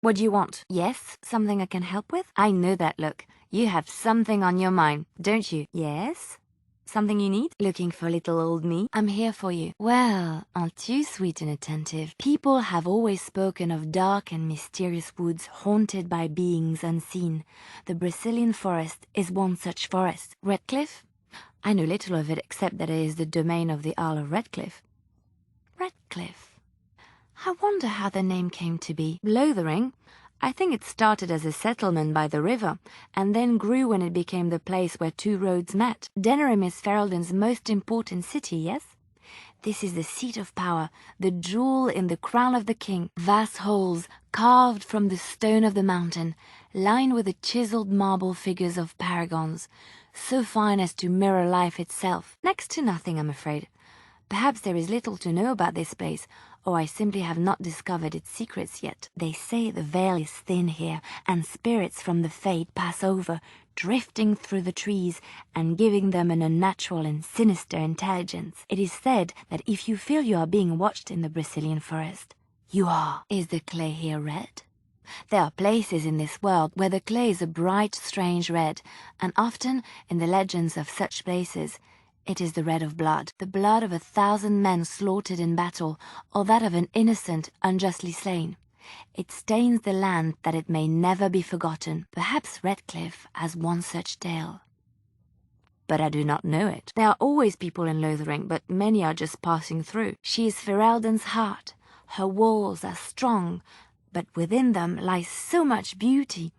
What do you want? Yes, something I can help with? I know that look. You have something on your mind, don't you? Yes? Something you need? Looking for little old me? I'm here for you. Well, aren't you sweet and attentive? People have always spoken of dark and mysterious woods haunted by beings unseen. The Brazilian forest is one such forest. Redcliffe? I know little of it except that it is the domain of the Earl of Redcliffe. Redcliffe? I wonder how the name came to be. Lothering? I think it started as a settlement by the river, and then grew when it became the place where two roads met. Denham is Ferelden's most important city, yes? This is the seat of power, the jewel in the crown of the king. Vast halls, carved from the stone of the mountain, lined with the chiseled marble figures of paragons, so fine as to mirror life itself. Next to nothing, I'm afraid. Perhaps there is little to know about this place, or I simply have not discovered its secrets yet. They say the veil is thin here, and spirits from the fade pass over, drifting through the trees and giving them an unnatural and sinister intelligence. It is said that if you feel you are being watched in the Brazilian forest, you are. Is the clay here red? There are places in this world where the clay is a bright, strange red, and often, in the legends of such places, it is the red of blood, the blood of 1,000 men slaughtered in battle, or that of an innocent unjustly slain. It stains the land that it may never be forgotten. Perhaps Redcliffe has one such tale. But I do not know it. There are always people in Lothering, but many are just passing through. She is Ferelden's heart. Her walls are strong, but within them lies so much beauty.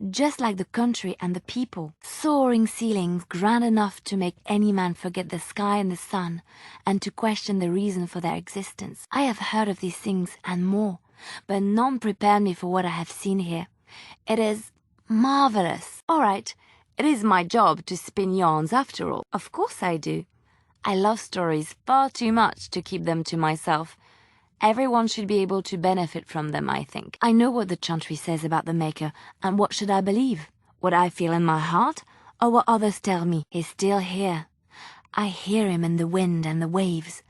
Just like the country and the people, soaring ceilings grand enough to make any man forget the sky and the sun, and to question the reason for their existence. I have heard of these things and more, but none prepared me for what I have seen here. It is marvelous. All right, it is my job to spin yarns after all. Of course I do. I love stories far too much to keep them to myself. Everyone should be able to benefit from them, I think. I know what the chantry says about the Maker, and what should I believe? What I feel in my heart, or what others tell me? He's still here. I hear him in the wind and the waves.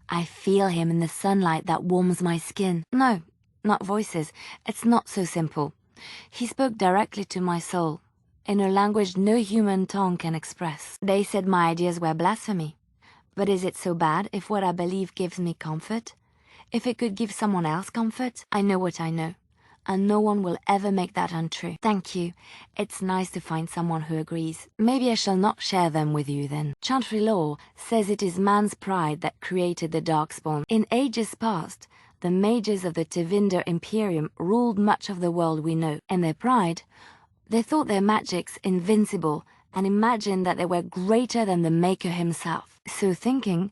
I feel him in the sunlight that warms my skin. No, not voices. It's not so simple. He spoke directly to my soul, in a language no human tongue can express. They said my ideas were blasphemy. But is it so bad if what I believe gives me comfort? If it could give someone else comfort? I know what I know, and no one will ever make that untrue. Thank you. It's nice to find someone who agrees. Maybe I shall not share them with you then. Chantry law says it is man's pride that created the Darkspawn. In ages past, the mages of the Tevinder Imperium ruled much of the world we know. In their pride, they thought their magics invincible and imagined that they were greater than the Maker himself. So thinking,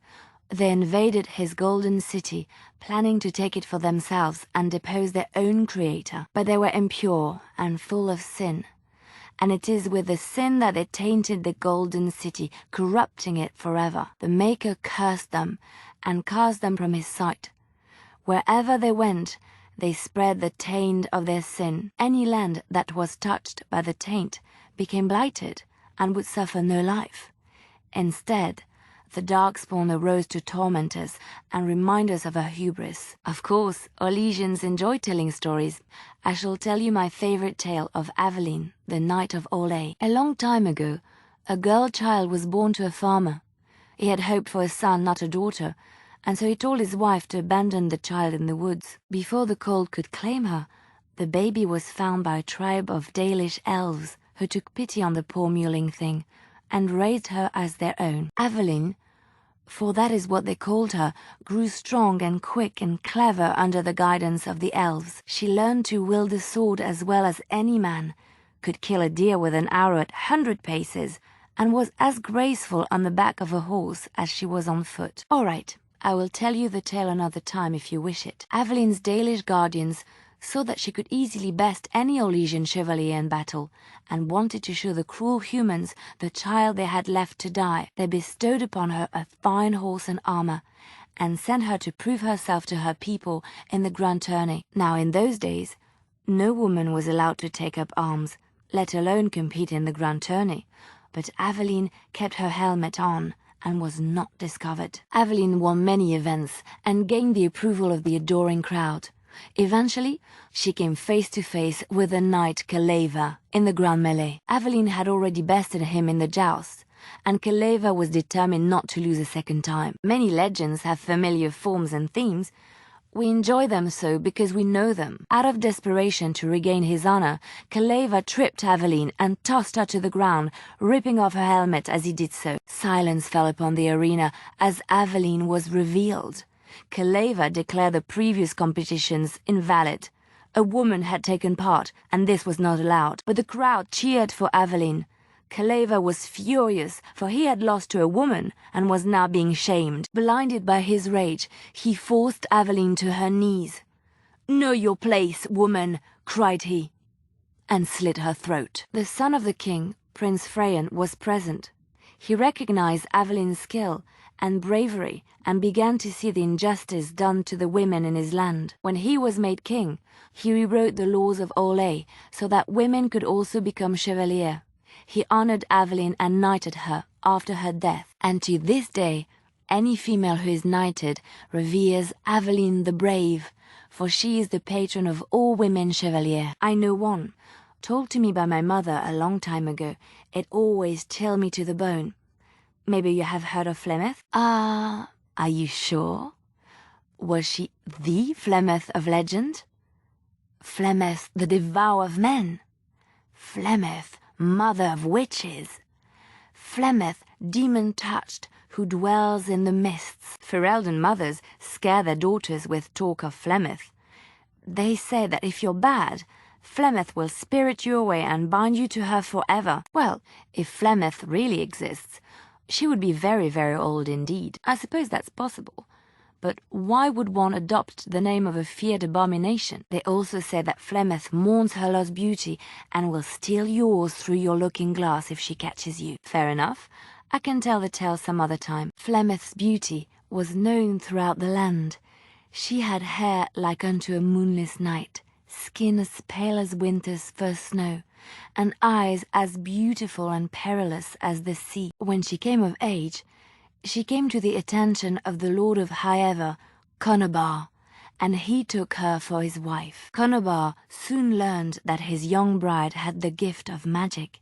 they invaded his golden city, planning to take it for themselves and depose their own creator. But they were impure and full of sin. And it is with the sin that they tainted the golden city, corrupting it forever. The Maker cursed them and cast them from his sight. Wherever they went, they spread the taint of their sin. Any land that was touched by the taint became blighted and would suffer no life. Instead, the Darkspawn arose to torment us and remind us of our hubris. Of course, Orlesians enjoy telling stories. I shall tell you my favorite tale of Aveline, the Knight of Olay. A long time ago, a girl child was born to a farmer. He had hoped for a son, not a daughter, and so he told his wife to abandon the child in the woods. Before the cold could claim her, the baby was found by a tribe of Dalish elves who took pity on the poor mewling thing and raised her as their own. Aveline, for that is what they called her, grew strong and quick and clever under the guidance of the elves. She learned to wield the sword as well as any man, could kill a deer with an arrow at 100 paces, and was as graceful on the back of a horse as she was on foot. All right, I will tell you the tale another time if you wish it. Aveline's Dalish guardians saw that she could easily best any Orlesian chevalier in battle, and wanted to show the cruel humans the child they had left to die. They bestowed upon her a fine horse and armor, and sent her to prove herself to her people in the grand tourney. Now in those days, no woman was allowed to take up arms, let alone compete in the grand tourney, but Aveline kept her helmet on, and was not discovered. Aveline won many events, and gained the approval of the adoring crowd. Eventually, she came face to face with the knight Keleva in the grand melee. Aveline had already bested him in the joust, and Keleva was determined not to lose a second time. Many legends have familiar forms and themes. We enjoy them so because we know them. Out of desperation to regain his honor, Keleva tripped Aveline and tossed her to the ground, ripping off her helmet as he did so. Silence fell upon the arena as Aveline was revealed. Keleva declared the previous competitions invalid. A woman had taken part, and this was not allowed. But the crowd cheered for Aveline. Keleva was furious, for he had lost to a woman and was now being shamed. Blinded by his rage, he forced Aveline to her knees. "Know your place, woman," cried he, and slit her throat. The son of the king, Prince Freyan, was present. He recognized Aveline's skill and bravery and began to see the injustice done to the women in his land. When he was made king, he rewrote the laws of Orlais so that women could also become chevalier. He honored Aveline and knighted her after her death, and to this day, any female who is knighted reveres Aveline the Brave, for she is the patron of all women chevalier. I know one, told to me by my mother a long time ago. It always chilled me to the bone. Maybe you have heard of Flemeth? Are you sure? Was she the Flemeth of legend? Flemeth, the devourer of men? Flemeth, mother of witches? Flemeth, demon-touched, who dwells in the mists. Ferelden mothers scare their daughters with talk of Flemeth. They say that if you're bad, Flemeth will spirit you away and bind you to her forever. Well, if Flemeth really exists, she would be very, very old indeed. I suppose that's possible. But why would one adopt the name of a feared abomination? They also say that Flemeth mourns her lost beauty and will steal yours through your looking glass if she catches you. Fair enough. I can tell the tale some other time. Flemeth's beauty was known throughout the land. She had hair like unto a moonless night, skin as pale as winter's first snow, and eyes as beautiful and perilous as the sea. When she came of age, she came to the attention of the Lord of Highever, Conobar, and he took her for his wife. Conobar soon learned that his young bride had the gift of magic.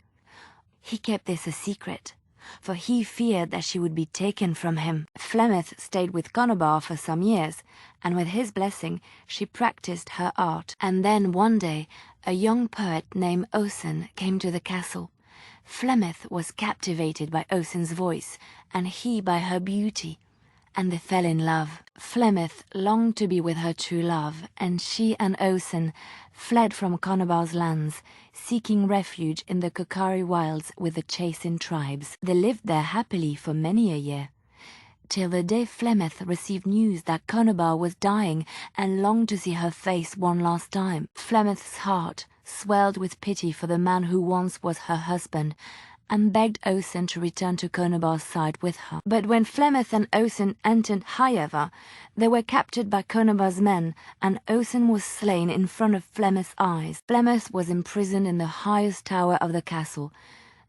He kept this a secret, for he feared that she would be taken from him. Flemeth stayed with Conobar for some years, and with his blessing she practiced her art. And then one day a young poet named Osen came to the castle. Flemeth was captivated by Osen's voice, and he by her beauty, and they fell in love. Flemeth longed to be with her true love, and she and Osen fled from Conobar's lands, seeking refuge in the Kokari wilds with the Chasing tribes. They lived there happily for many a year, till the day Flemeth received news that Conobar was dying and longed to see her face one last time. Flemeth's heart swelled with pity for the man who once was her husband, and begged Osen to return to Conobar's side with her. But when Flemeth and Osen entered Highever, they were captured by Conobar's men, and Osen was slain in front of Flemeth's eyes. Flemeth was imprisoned in the highest tower of the castle,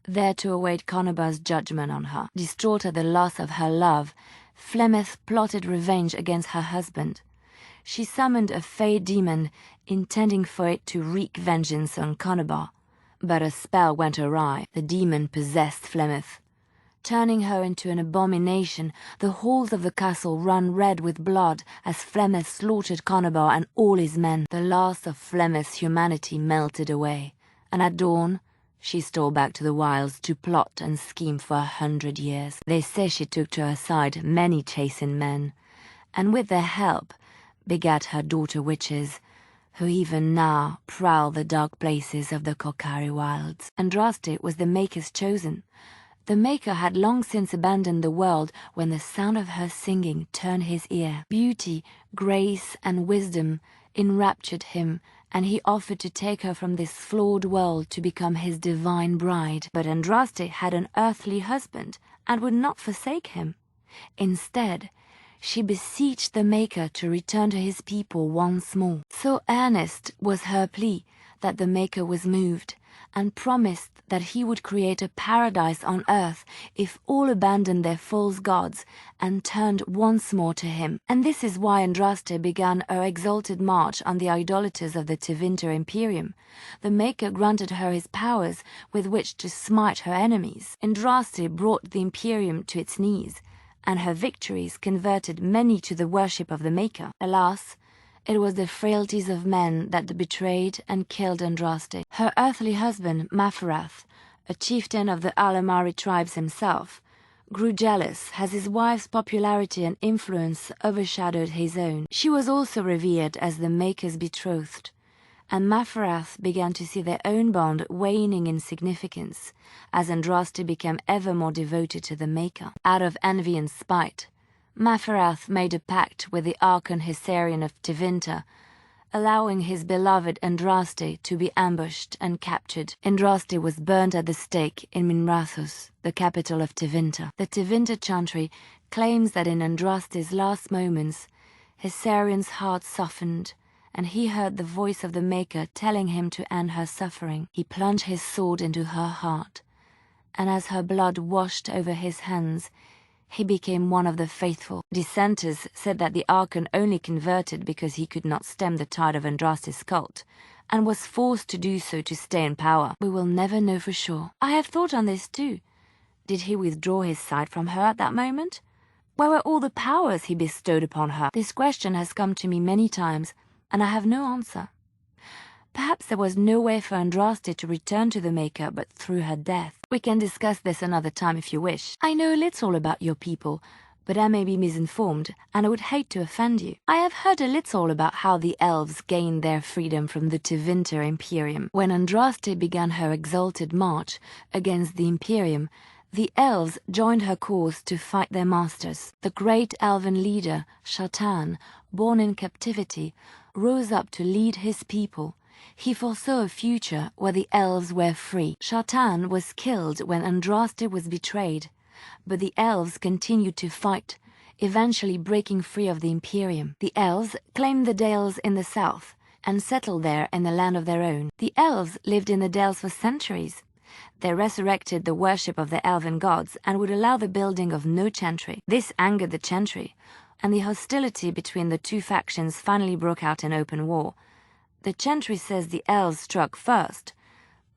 there to await Conobar's judgment on her. Distraught at the loss of her love, Flemeth plotted revenge against her husband. She summoned a fey demon, intending for it to wreak vengeance on Conobar. But a spell went awry. The demon possessed Flemeth. Turning her into an abomination, the halls of the castle ran red with blood as Flemeth slaughtered Conobar and all his men. The last of Flemeth's humanity melted away, and at dawn she stole back to the wilds to plot and scheme for 100 years. They say she took to her side many Chasing men, and with their help begat her daughter witches, who even now prowl the dark places of the Kokari wilds. Andraste was the Maker's chosen. The Maker had long since abandoned the world when the sound of her singing turned his ear. Beauty, grace, and wisdom enraptured him, and he offered to take her from this flawed world to become his divine bride. But Andraste had an earthly husband and would not forsake him. Instead, she beseeched the Maker to return to his people once more. So earnest was her plea that the Maker was moved, and promised that he would create a paradise on earth if all abandoned their false gods and turned once more to him. And this is why Andraste began her exalted march on the idolaters of the Tevinter Imperium. The Maker granted her his powers with which to smite her enemies. Andraste brought the Imperium to its knees, and her victories converted many to the worship of the Maker. Alas, it was the frailties of men that betrayed and killed Andraste. Her earthly husband, Maferath, a chieftain of the Alamari tribes himself, grew jealous as his wife's popularity and influence overshadowed his own. She was also revered as the Maker's betrothed, and Maferath began to see their own bond waning in significance as Andraste became ever more devoted to the Maker. Out of envy and spite, Maferath made a pact with the Archon Hessarian of Tevinter, allowing his beloved Andraste to be ambushed and captured. Andraste was burnt at the stake in Minrathous, the capital of Tevinter. The Tevinter chantry claims that in Andraste's last moments, Hessarian's heart softened, and he heard the voice of the Maker telling him to end her suffering. He plunged his sword into her heart, and as her blood washed over his hands, he became one of the faithful. Dissenters said that the Archon only converted because he could not stem the tide of Andraste's cult, and was forced to do so to stay in power. We will never know for sure. I have thought on this too. Did he withdraw his sight from her at that moment? Where were all the powers he bestowed upon her? This question has come to me many times, and I have no answer. Perhaps there was no way for Andraste to return to the Maker but through her death. We can discuss this another time if you wish. I know little about your people, but I may be misinformed, and I would hate to offend you. I have heard a little about how the elves gained their freedom from the Tevinter Imperium. When Andraste began her exalted march against the Imperium, the elves joined her cause to fight their masters. The great elven leader, Shatan, born in captivity, rose up to lead his people. He foresaw a future where the elves were free. Shatan was killed when Andraste was betrayed, but the elves continued to fight, eventually breaking free of the Imperium. The elves claimed the Dales in the south and settled there in a land of their own. The elves lived in the Dales for centuries. They resurrected the worship of the elven gods and would allow the building of no chantry. This angered the chantry, and the hostility between the two factions finally broke out in open war. The chantry says the elves struck first,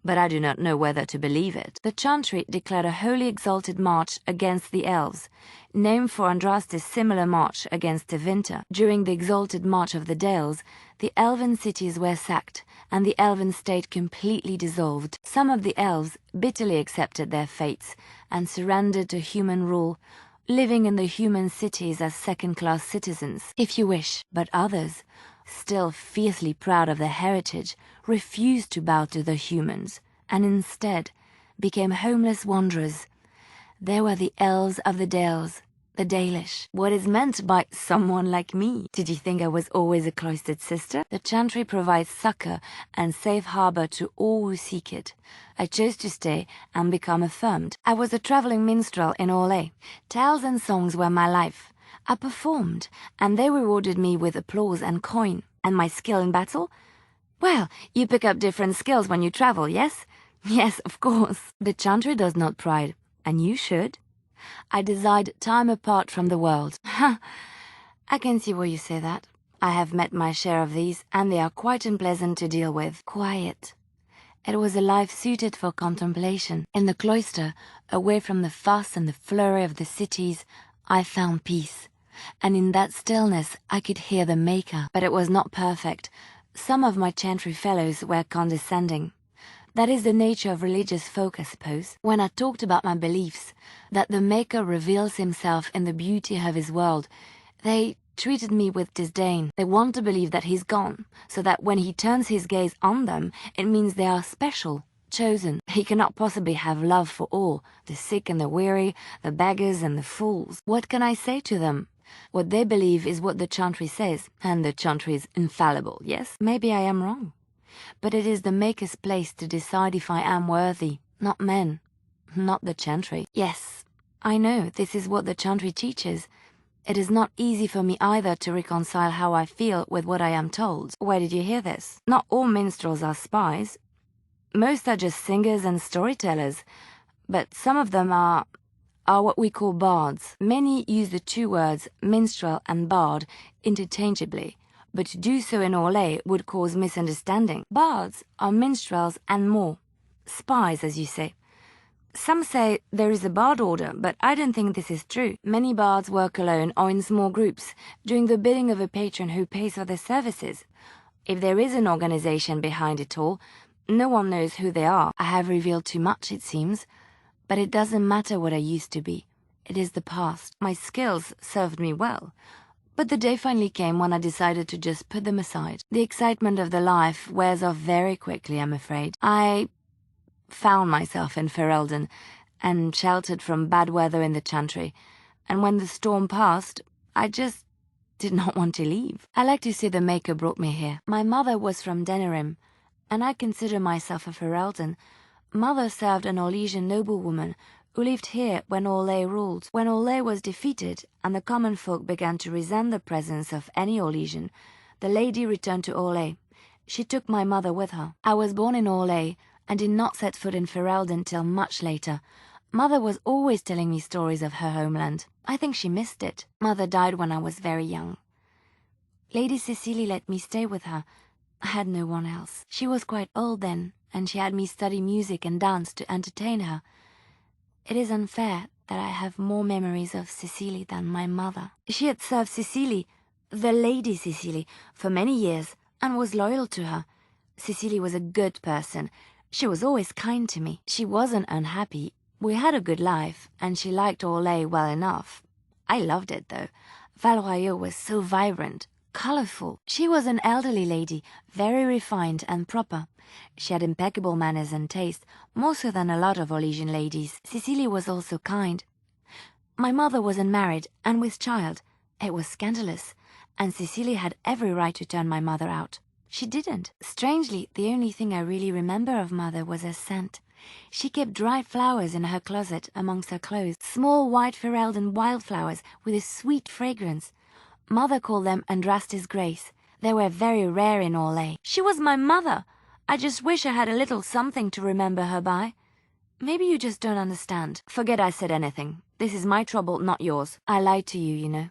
but I do not know whether to believe it. The chantry declared a wholly exalted march against the elves, named for Andraste's similar march against Tevinter. During the exalted march of the Dales, the elven cities were sacked, and the elven state completely dissolved. Some of the elves bitterly accepted their fates and surrendered to human rule, living in the human cities as second-class citizens, if you wish. But others, still fiercely proud of their heritage, refused to bow to the humans, and instead became homeless wanderers. They were the elves of the Dales, the Dalish. What is meant by someone like me? Did you think I was always a cloistered sister? The chantry provides succor and safe harbor to all who seek it. I chose to stay and become affirmed. I was a traveling minstrel in Orlais. Tales and songs were my life. I performed, and they rewarded me with applause and coin. And my skill in battle? Well, you pick up different skills when you travel, yes? Yes, of course. The chantry does not pride, and you should. I desired time apart from the world. Ha! I can see why you say that. I have met my share of these, and they are quite unpleasant to deal with. Quiet. It was a life suited for contemplation. In the cloister, away from the fuss and the flurry of the cities, I found peace. And in that stillness I could hear the Maker. But it was not perfect. Some of my chantry fellows were condescending. That is the nature of religious folk, I suppose. When I talked about my beliefs, that the Maker reveals himself in the beauty of his world, they treated me with disdain. They want to believe that he's gone, so that when he turns his gaze on them, it means they are special, chosen. He cannot possibly have love for all, the sick and the weary, the beggars and the fools. What can I say to them? What they believe is what the chantry says, and the chantry is infallible, yes? Maybe I am wrong. But it is the Maker's place to decide if I am worthy, not men, not the chantry. Yes, I know this is what the chantry teaches. It is not easy for me either to reconcile how I feel with what I am told. Where did you hear this? Not all minstrels are spies. Most are just singers and storytellers, but some of them are what we call bards. Many use the two words minstrel and bard interchangeably, but to do so in Orlais would cause misunderstanding. Bards are minstrels and more. Spies, as you say. Some say there is a bard order, but I don't think this is true. Many bards work alone or in small groups, doing the bidding of a patron who pays for their services. If there is an organization behind it all, no one knows who they are. I have revealed too much, it seems. But it doesn't matter what I used to be. It is the past. My skills served me well. But the day finally came when I decided to just put them aside. The excitement of the life wears off very quickly, I'm afraid. I found myself in Ferelden and sheltered from bad weather in the Chantry. And when the storm passed, I just did not want to leave. I like to say the Maker brought me here. My mother was from Denerim, and I consider myself a Ferelden. Mother served an Orlesian noblewoman who lived here when Orlais ruled. When Orlais was defeated and the common folk began to resent the presence of any Orlesian, the lady returned to Orlais. She took my mother with her. I was born in Orlais and did not set foot in Ferelden till much later. Mother was always telling me stories of her homeland. I think she missed it. Mother died when I was very young. Lady Cecily let me stay with her. I had no one else. She was quite old then, and she had me study music and dance to entertain her. It is unfair that I have more memories of Cecily than my mother. She had served Cecily, the Lady Cecily, for many years, and was loyal to her. Cecily was a good person. She was always kind to me. She wasn't unhappy. We had a good life, and she liked Orlais well enough. I loved it, though. Valroyaux was so vibrant, colorful. She was an elderly lady, very refined and proper. She had impeccable manners and taste, more so than a lot of Orlesian ladies. Cecily was also kind. My mother was unmarried and with child. It was scandalous, and Cecily had every right to turn my mother out. She didn't. Strangely, the only thing I really remember of Mother was her scent. She kept dried flowers in her closet amongst her clothes, small white Ferelden wildflowers with a sweet fragrance. Mother called them Andraste's Grace. They were very rare in Orlais. She was my mother. I just wish I had a little something to remember her by. Maybe you just don't understand. Forget I said anything. This is my trouble, not yours. I lied to you, you know.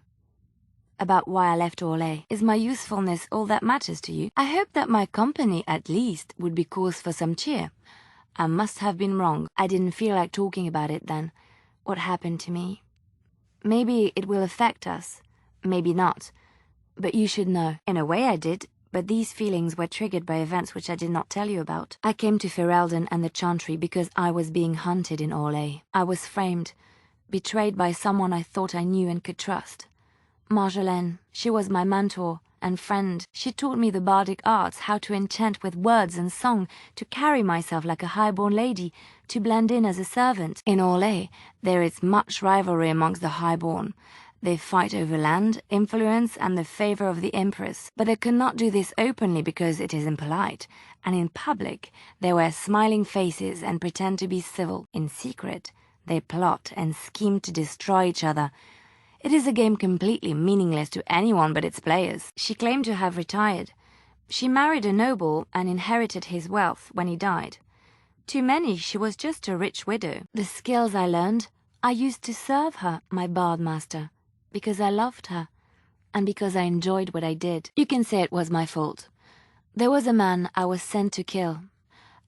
About why I left Orlais. Is my usefulness all that matters to you? I hope that my company, at least, would be cause for some cheer. I must have been wrong. I didn't feel like talking about it then. What happened to me? Maybe it will affect us. Maybe not. But you should know. In a way I did, but these feelings were triggered by events which I did not tell you about. I came to Ferelden and the Chantry because I was being hunted in Orlais. I was framed, betrayed by someone I thought I knew and could trust. Marjolaine, she was my mentor and friend. She taught me the bardic arts, how to enchant with words and song, to carry myself like a high-born lady, to blend in as a servant. In Orlais, there is much rivalry amongst the high-born. They fight over land, influence, and the favor of the Empress. But they cannot do this openly because it is impolite. And in public, they wear smiling faces and pretend to be civil. In secret, they plot and scheme to destroy each other. It is a game completely meaningless to anyone but its players. She claimed to have retired. She married a noble and inherited his wealth when he died. To many, she was just a rich widow. The skills I learned, I used to serve her, my bard master, because I loved her, and because I enjoyed what I did. You can say it was my fault. There was a man I was sent to kill.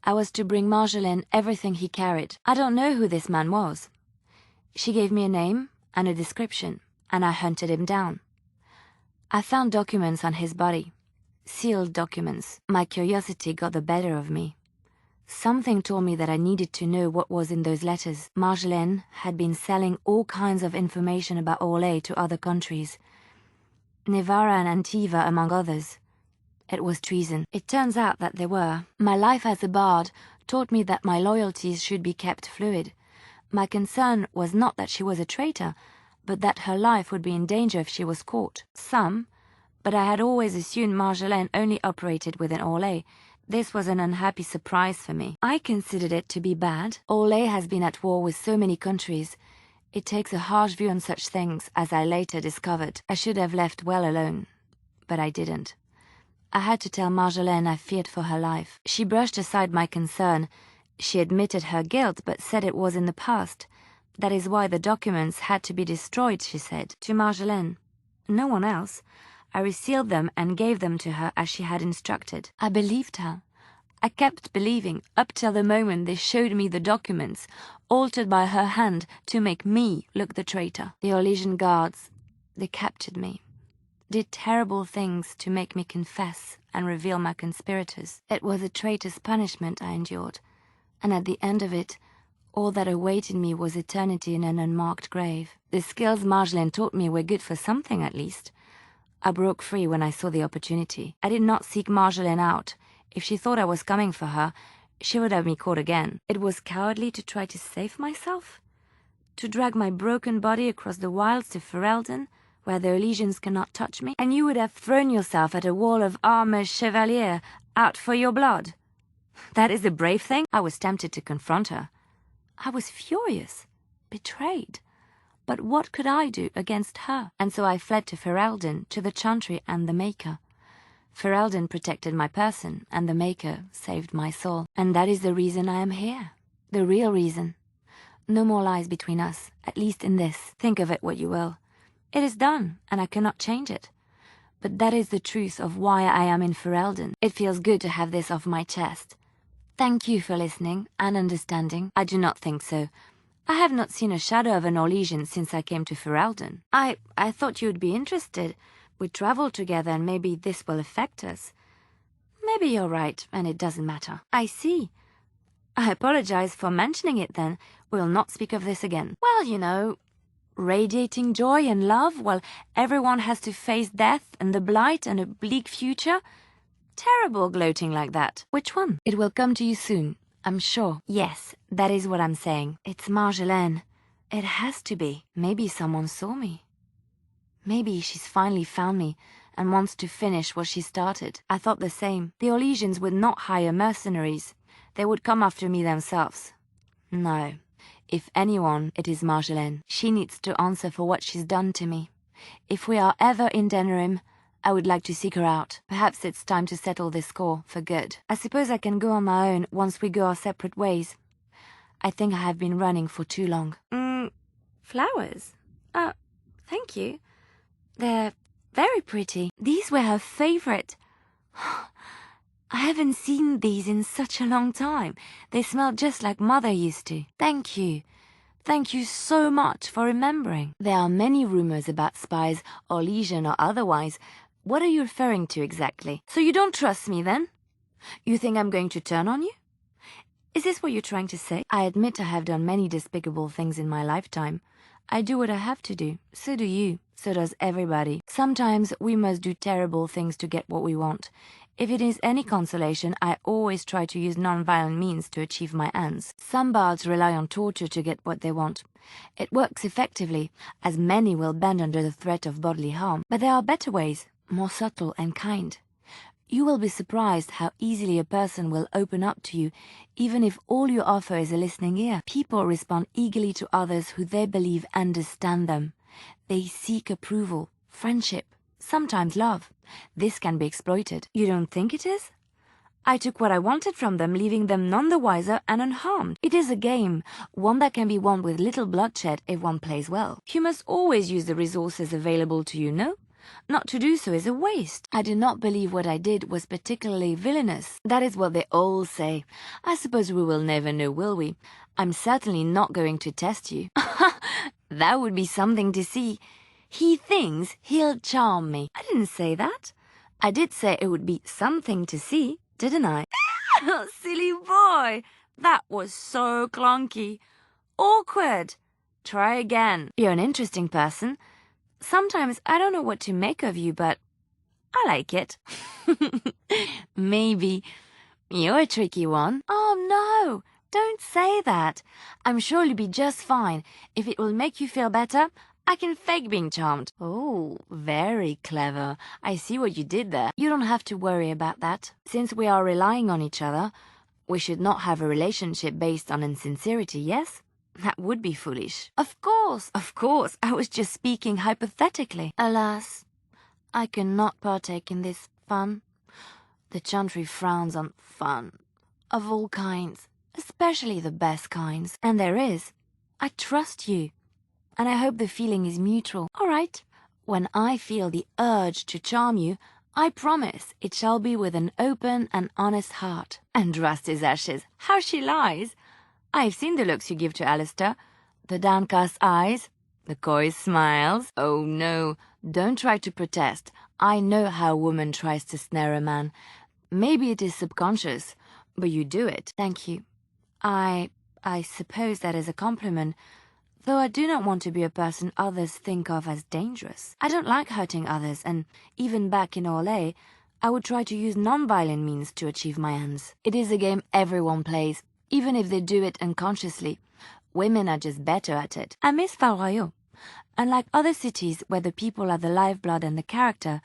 I was to bring Marjolaine everything he carried. I don't know who this man was. She gave me a name and a description, and I hunted him down. I found documents on his body, sealed documents. My curiosity got the better of me. Something told me that I needed to know what was in those letters. Marjolaine had been selling all kinds of information about Orlais to other countries, Nevara and Antiva among others. It was treason. It turns out that they were. My life as a bard taught me that my loyalties should be kept fluid. My concern was not that she was a traitor, but that her life would be in danger if she was caught. But I had always assumed Marjolaine only operated within Orlais. This was an unhappy surprise for me. I considered it to be bad. Orlais has been at war with so many countries. It takes a harsh view on such things, as I later discovered. I should have left well alone, but I didn't. I had to tell Marjolaine I feared for her life. She brushed aside my concern. She admitted her guilt, but said it was in the past. That is why the documents had to be destroyed, she said, to Marjolaine. No one else. I resealed them and gave them to her as she had instructed. I believed her. I kept believing up till the moment they showed me the documents, altered by her hand to make me look the traitor. The Orlesian guards, they captured me, did terrible things to make me confess and reveal my conspirators. It was a traitor's punishment I endured, and at the end of it, all that awaited me was eternity in an unmarked grave. The skills Marjolaine taught me were good for something, at least. I broke free when I saw the opportunity. I did not seek Marjolaine out. If she thought I was coming for her, she would have me caught again. It was cowardly to try to save myself? To drag my broken body across the wilds to Ferelden, where the Orlesians cannot touch me? And you would have thrown yourself at a wall of armored chevalier, out for your blood? That is a brave thing? I was tempted to confront her. I was furious, betrayed. But what could I do against her? And so I fled to Ferelden, to the Chantry and the Maker. Ferelden protected my person, and the Maker saved my soul. And that is the reason I am here. The real reason. No more lies between us, at least in this. Think of it what you will. It is done, and I cannot change it. But that is the truth of why I am in Ferelden. It feels good to have this off my chest. Thank you for listening and understanding. I do not think so. I have not seen a shadow of an Orlesian since I came to Ferelden. I thought you would be interested. We travel together and maybe this will affect us. Maybe you're right, and it doesn't matter. I see. I apologize for mentioning it then. We'll not speak of this again. Well, you know, radiating joy and love while everyone has to face death and the blight and a bleak future. Terrible gloating like that. Which one? It will come to you soon, I'm sure. Yes, that is what I'm saying. It's Marjolaine. It has to be. Maybe someone saw me. Maybe she's finally found me and wants to finish what she started. I thought the same. The Orlesians would not hire mercenaries. They would come after me themselves. No. If anyone, it is Marjolaine. She needs to answer for what she's done to me. If we are ever in Denerim, I would like to seek her out. Perhaps it's time to settle this score for good. I suppose I can go on my own once we go our separate ways. I think I have been running for too long. Flowers? Thank you. They're very pretty. These were her favorite. I haven't seen these in such a long time. They smell just like Mother used to. Thank you. Thank you so much for remembering. There are many rumors about spies, Orlesian or otherwise. What are you referring to exactly? So you don't trust me then? You think I'm going to turn on you? Is this what you're trying to say? I admit I have done many despicable things in my lifetime. I do what I have to do. So do you. So does everybody. Sometimes we must do terrible things to get what we want. If it is any consolation, I always try to use non-violent means to achieve my ends. Some bards rely on torture to get what they want. It works effectively, as many will bend under the threat of bodily harm. But there are better ways, more subtle and kind. You will be surprised how easily a person will open up to you, even if all you offer is a listening ear. People respond eagerly to others who they believe understand them. They seek approval, friendship, sometimes love. This can be exploited. You don't think it is? I took what I wanted from them, leaving them none the wiser and unharmed. It is a game, one that can be won with little bloodshed if one plays well. You must always use the resources available to you, no? Not to do so is a waste. I do not believe what I did was particularly villainous. That is what they all say. I suppose we will never know, will we? I'm certainly not going to test you. That would be something to see. He thinks he'll charm me. I didn't say that. I did say it would be something to see, didn't I? Silly boy. That was so clunky. Awkward. Try again. You're an interesting person. Sometimes I don't know what to make of you, but I like it. Maybe. You're a tricky one. Oh, no. Don't say that. I'm sure you'll be just fine. If it will make you feel better, I can fake being charmed. Oh, very clever. I see what you did there. You don't have to worry about that. Since we are relying on each other, we should not have a relationship based on insincerity, yes? That would be foolish. Of course. I was just speaking hypothetically. Alas, I cannot partake in this fun. The Chantry frowns on fun. Of all kinds. Especially the best kinds. And there is. I trust you. And I hope the feeling is mutual. All right. When I feel the urge to charm you, I promise it shall be with an open and honest heart. And rust his ashes. How she lies! I've seen the looks you give to Alistair. The downcast eyes, the coy smiles. Oh no, don't try to protest. I know how a woman tries to snare a man. Maybe it is subconscious, but you do it. Thank you. I suppose that is a compliment, though I do not want to be a person others think of as dangerous. I don't like hurting others, and even back in Orlais, I would try to use non-violent means to achieve my ends. It is a game everyone plays, even if they do it unconsciously. Women are just better at it. I miss Val-Royeaux. Unlike other cities where the people are the lifeblood and the character,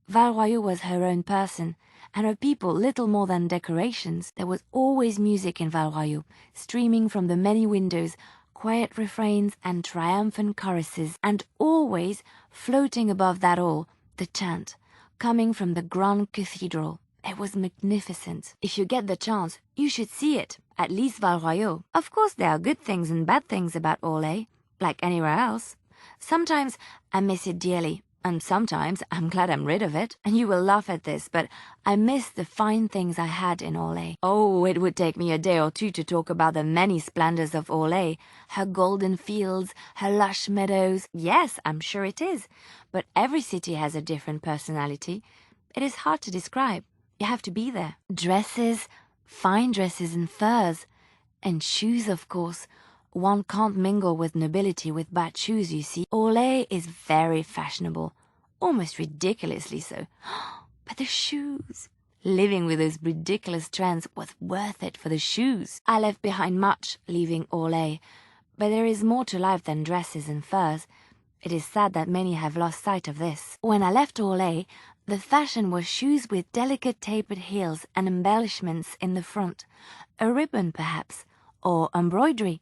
Val-Royeaux was her own person, and her people little more than decorations. There was always music in Val-Royeaux, streaming from the many windows, quiet refrains and triumphant choruses, and always, floating above that all, the chant, coming from the Grand Cathedral. It was magnificent. If you get the chance, you should see it, at least Val-Royeaux. Of course there are good things and bad things about Orlais, like anywhere else. Sometimes I miss it dearly, and sometimes I'm glad I'm rid of it. And you will laugh at this, but I miss the fine things I had in Orlais. Oh, it would take me a day or two to talk about the many splendors of Orlais, her golden fields, her lush meadows. Yes, I'm sure it is, but every city has a different personality. It is hard to describe. You have to be there. Dresses, fine dresses and furs, and shoes, of course. One can't mingle with nobility with bad shoes, you see. Orlais is very fashionable, almost ridiculously so. But the shoes! Living with those ridiculous trends was worth it for the shoes. I left behind much, leaving Orlais, but there is more to life than dresses and furs. It is sad that many have lost sight of this. When I left Orlais, the fashion was shoes with delicate tapered heels and embellishments in the front, a ribbon perhaps, or embroidery.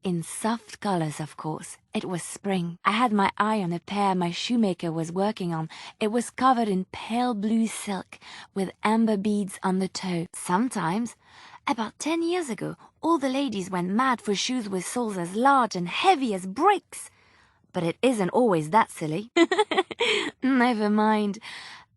In soft colors, of course. It was spring. I had my eye on a pair my shoemaker was working on. It was covered in pale blue silk, with amber beads on the toe. Sometimes, about 10 years ago, all the ladies went mad for shoes with soles as large and heavy as bricks. But it isn't always that silly. Never mind.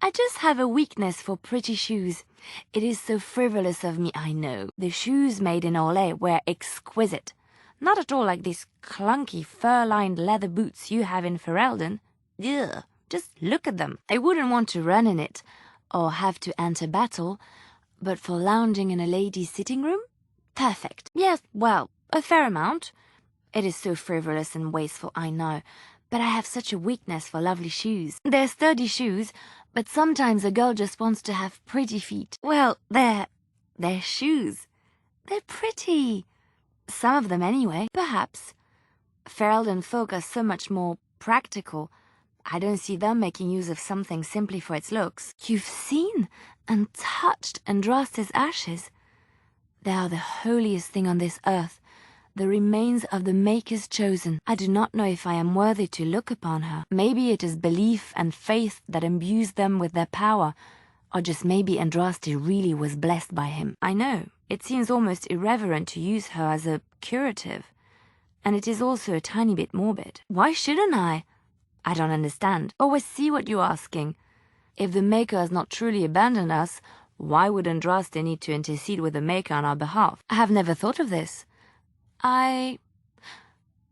I just have a weakness for pretty shoes. It is so frivolous of me, I know. The shoes made in Orlais were exquisite. Not at all like these clunky fur-lined leather boots you have in Ferelden. Ugh, just look at them. I wouldn't want to run in it, or have to enter battle, but for lounging in a lady's sitting room? Perfect. Yes, well, a fair amount. It is so frivolous and wasteful, I know, but I have such a weakness for lovely shoes. They're sturdy shoes, but sometimes a girl just wants to have pretty feet. Well, they're shoes. They're pretty. Some of them anyway, perhaps. Ferelden folk are so much more practical. I don't see them making use of something simply for its looks. You've seen and touched Andraste's ashes. They are the holiest thing on this earth, the remains of the Maker's chosen. I do not know if I am worthy to look upon her. Maybe it is belief and faith that imbues them with their power, or just maybe Andraste really was blessed by him. I know. It seems almost irreverent to use her as a curative. And it is also a tiny bit morbid. Why shouldn't I? I don't understand. Always see what you're asking. If the Maker has not truly abandoned us, why would Andraste need to intercede with the Maker on our behalf? I have never thought of this. I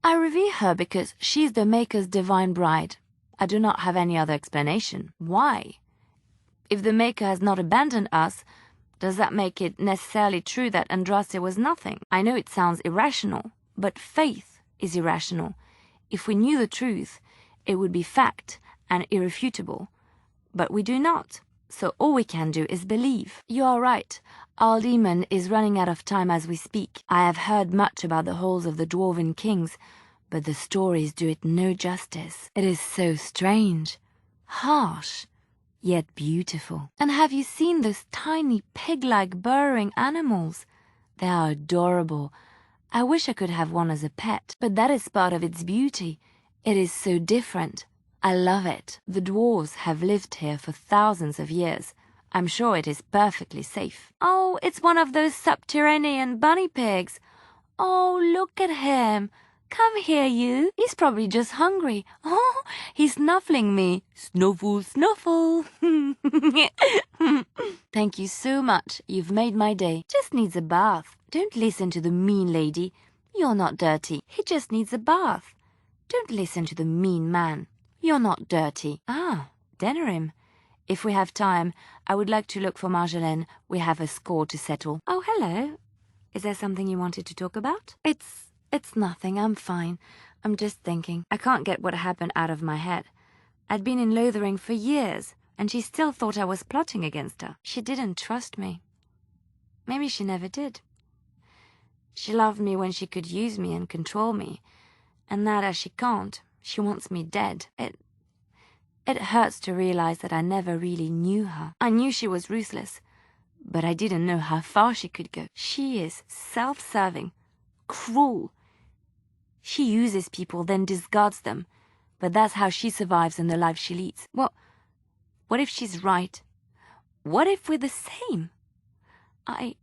revere her because she's the Maker's divine bride. I do not have any other explanation. Why? If the Maker has not abandoned us, does that make it necessarily true that Andraste was nothing? I know it sounds irrational, but faith is irrational. If we knew the truth, it would be fact and irrefutable. But we do not, so all we can do is believe. You are right. Our demon is running out of time as we speak. I have heard much about the halls of the Dwarven kings, but the stories do it no justice. It is so strange, harsh, yet beautiful. And have you seen those tiny pig-like burrowing animals? They are adorable. I wish I could have one as a pet, but that is part of its beauty. It is so different. I love it. The dwarves have lived here for thousands of years. I'm sure it is perfectly safe. Oh, it's one of those subterranean bunny pigs. Oh, look at him. Come here, you. He's probably just hungry. Oh, he's snuffling me. Snuffle, snuffle. Thank you so much. You've made my day. Just needs a bath. Don't listen to the mean lady. You're not dirty. He just needs a bath. Don't listen to the mean man. You're not dirty. Ah, Denerim. If we have time, I would like to look for Marjolaine. We have a score to settle. Oh, hello. Is there something you wanted to talk about? It's nothing. I'm fine. I'm just thinking. I can't get what happened out of my head. I'd been in Lothering for years, and she still thought I was plotting against her. She didn't trust me. Maybe she never did. She loved me when she could use me and control me, and now that she can't, she wants me dead. It hurts to realize that I never really knew her. I knew she was ruthless, but I didn't know how far she could go. She is self-serving, cruel. She uses people, then discards them, but that's how she survives in the life she leads. What if she's right? What if we're the same? I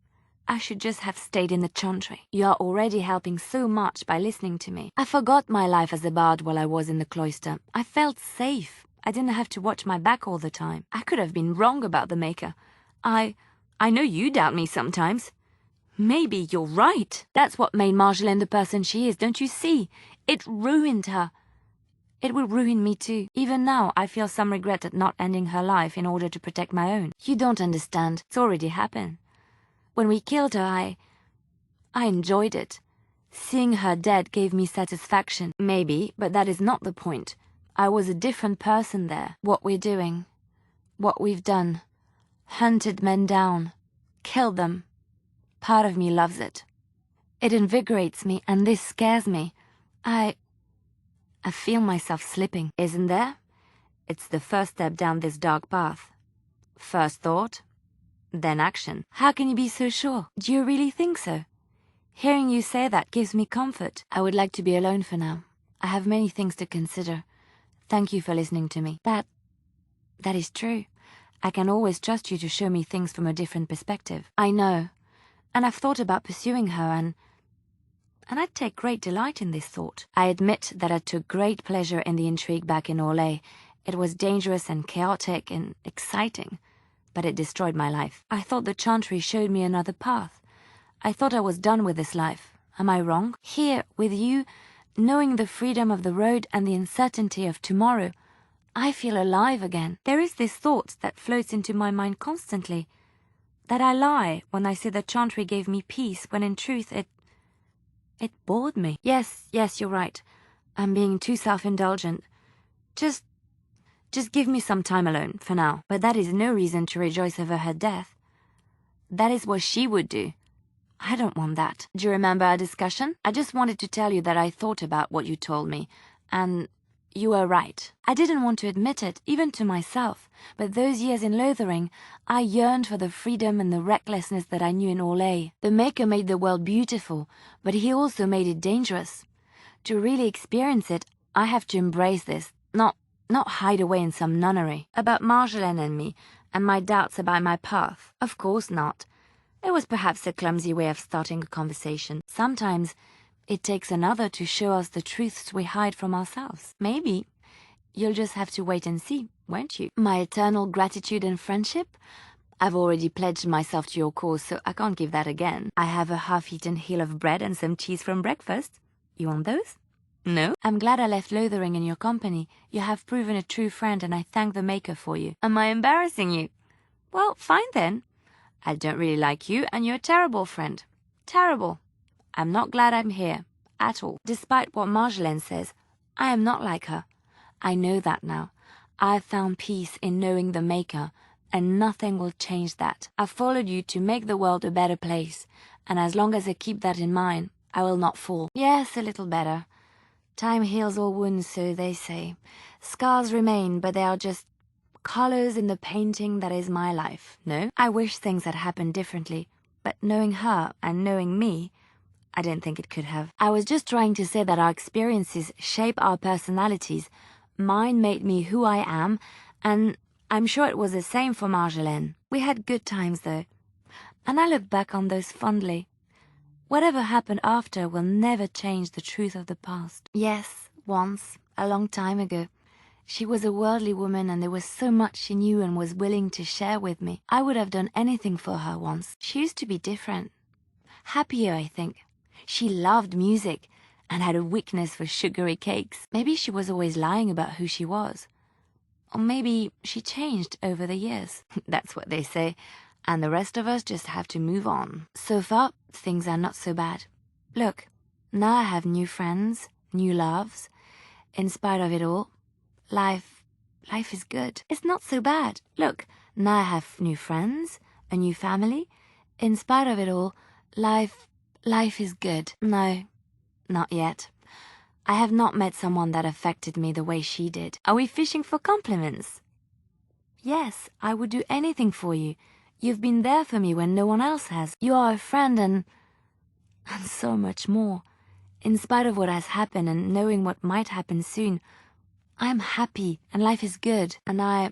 should just have stayed in the chantry. You are already helping so much by listening to me. I forgot my life as a bard while I was in the cloister. I felt safe. I didn't have to watch my back all the time. I could have been wrong about the Maker. I know you doubt me sometimes. Maybe you're right. That's what made Marjolaine the person she is, don't you see? It ruined her. It will ruin me too. Even now, I feel some regret at not ending her life in order to protect my own. You don't understand. It's already happened. When we killed her, I enjoyed it. Seeing her dead gave me satisfaction. Maybe, but that is not the point. I was a different person there. What we're doing, what we've done, hunted men down, killed them. Part of me loves it. It invigorates me, and this scares me. I feel myself slipping, isn't there? It's the first step down this dark path. First thought, then action. How can you be so sure? Do you really think so? Hearing you say that gives me comfort. I would like to be alone for now. I have many things to consider. Thank you for listening to me. That is true. I can always trust you to show me things from a different perspective. I know. And I've thought about pursuing her, and I take great delight in this thought. I admit that I took great pleasure in the intrigue back in Orlais. It was dangerous and chaotic and exciting, but it destroyed my life. I thought the chantry showed me another path. I thought I was done with this life. Am I wrong? Here, with you, knowing the freedom of the road and the uncertainty of tomorrow, I feel alive again. There is this thought that floats into my mind constantly, that I lie when I say the chantry gave me peace, when in truth it bored me. Yes, you're right. I'm being too self-indulgent. Just give me some time alone, for now. But that is no reason to rejoice over her death. That is what she would do. I don't want that. Do you remember our discussion? I just wanted to tell you that I thought about what you told me, and you were right. I didn't want to admit it, even to myself, but those years in Lothering, I yearned for the freedom and the recklessness that I knew in Orlais. The Maker made the world beautiful, but he also made it dangerous. To really experience it, I have to embrace this, not hide away in some nunnery. About Marjolaine and me, and my doubts about my path. Of course not. It was perhaps a clumsy way of starting a conversation. Sometimes it takes another to show us the truths we hide from ourselves. Maybe you'll just have to wait and see, won't you? My eternal gratitude and friendship? I've already pledged myself to your cause, so I can't give that again. I have a half-eaten hill of bread and some cheese from breakfast. You want those? No? I'm glad I left Lothering in your company. You have proven a true friend, and I thank the Maker for you. Am I embarrassing you? Well, fine then. I don't really like you, and you're a terrible friend. Terrible. I'm not glad I'm here, at all. Despite what Marjolaine says, I am not like her. I know that now. I've found peace in knowing the Maker, and nothing will change that. I've followed you to make the world a better place, and as long as I keep that in mind, I will not fall. Yes, a little better. Time heals all wounds, so they say. Scars remain, but they are just colors in the painting that is my life, no? I wish things had happened differently, but knowing her and knowing me, I don't think it could have. I was just trying to say that our experiences shape our personalities. Mine made me who I am, and I'm sure it was the same for Marjolaine. We had good times, though. And I look back on those fondly. Whatever happened after will never change the truth of the past. Yes, once, a long time ago, she was a worldly woman and there was so much she knew and was willing to share with me. I would have done anything for her once. She used to be different. Happier, I think. She loved music and had a weakness for sugary cakes. Maybe she was always lying about who she was. Or maybe she changed over the years. That's what they say. And the rest of us just have to move on. So far, things are not so bad. Look, now I have new friends, new loves. In spite of it all, life is good. It's not so bad. Look, now I have new friends, a new family. In spite of it all, life is good. No, not yet. I have not met someone that affected me the way she did. Are we fishing for compliments? Yes, I would do anything for you. You've been there for me when no one else has. You are a friend and so much more. In spite of what has happened and knowing what might happen soon, I am happy and life is good, and I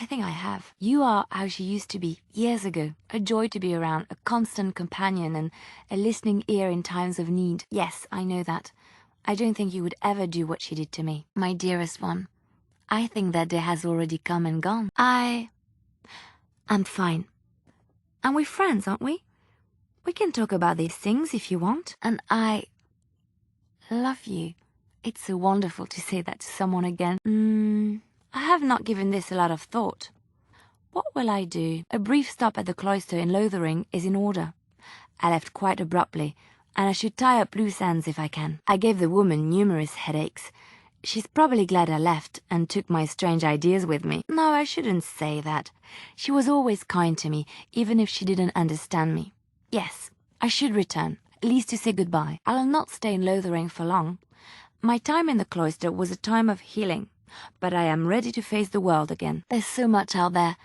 think I have. You are how she used to be years ago, a joy to be around, a constant companion and a listening ear in times of need. Yes, I know that. I don't think you would ever do what she did to me. My dearest one, I think that day has already come and gone. I'm fine. And we're friends, aren't we? We can talk about these things if you want. And I love you. It's so wonderful to say that to someone again. I have not given this a lot of thought. What will I do? A brief stop at the cloister in Lothering is in order. I left quite abruptly, and I should tie up loose ends if I can. I gave the woman numerous headaches. She's probably glad I left and took my strange ideas with me. No, I shouldn't say that. She was always kind to me, even if she didn't understand me. Yes, I should return, at least to say goodbye. I'll not stay in Lothering for long. My time in the cloister was a time of healing, but I am ready to face the world again. There's so much out there,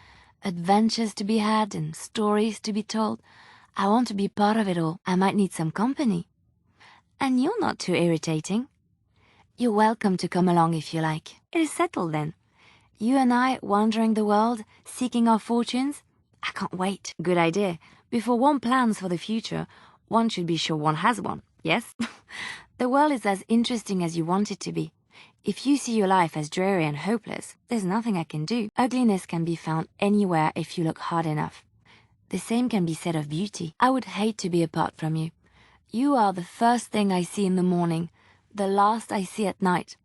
adventures to be had and stories to be told. I want to be part of it all. I might need some company. And you're not too irritating. You're welcome to come along if you like. It is settled then. You and I wandering the world, seeking our fortunes. I can't wait. Good idea. Before one plans for the future, one should be sure one has one, yes? The world is as interesting as you want it to be. If you see your life as dreary and hopeless, there's nothing I can do. Ugliness can be found anywhere if you look hard enough. The same can be said of beauty. I would hate to be apart from you. You are the first thing I see in the morning, the last I see at night.